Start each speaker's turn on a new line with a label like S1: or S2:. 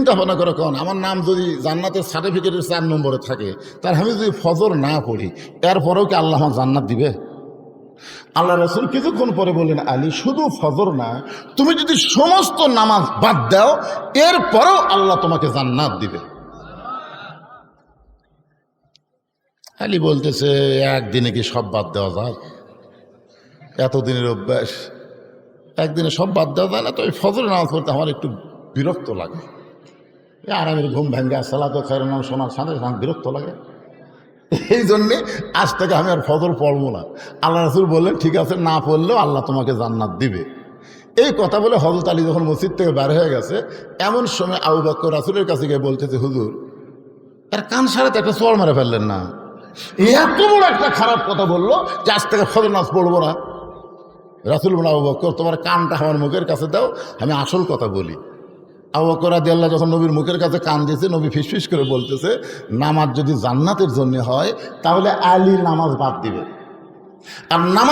S1: চিন্তা ভাবনা করে কোন আমার নাম যদি জান্নাতের সার্টিফিকেটের 4 নম্বরে থাকে, তার আমি যদি ফজর না পড়ি, এরপরেও কি আল্লাহ আমার জান্নাত দিবে? আল্লাহ রাসূল কিছুক্ষণ পরে বললেন, আলী শুধু ফজর না, তুমি যদি সমস্ত নামাজ বাদ দাও, এরপরেও আল্লাহ তোমাকে জান্নাত দিবে। আলী বলতেছে, একদিনে কি সব বাদ দেওয়া যায়? এতদিনের অভ্যাস, একদিনে সব বাদ দেওয়া যায় না। তো এই ফজরের নামাজ পড়তে আমার একটু বিরক্ত লাগে। আরামের ঘুম ভেঙ্গা সালাত খায়রুন নাম শোনার সাথে আমার বিরক্ত লাগে। এই জন্যে আজ থেকে আমি আর ফজর পড়বো না। আল্লাহ রাসূল বললেন, ঠিক আছে, না পড়লেও আল্লাহ তোমাকে জান্নাত দিবে। এই কথা বলে হযরত আলী যখন মসজিদ থেকে বের হয়ে গেছে, এমন সময় আবু বকর রাসূলের কাছে গিয়ে বলতেছে, হুজুর, এর কান সারাতে একটা চড় মেরে ফেললেন না? এত বড় একটা খারাপ কথা বললো যে আজ থেকে ফজর নামাজ পড়বো না। রাসূল বলেন, আবু বকর, তোমার কানটা আমার মুখের কাছে দাও, আমি আসল কথা বলি। আবু বকর রাদিয়াল্লাহু যখন নবীর মুখের কাছে কান দিয়েছে, নবী ফিসফিস করে বলতেছে, নামাজ যদি জান্নাতের জন্য হয় তাহলে আলী নামাজ বাদ দিবে, আর নামাজ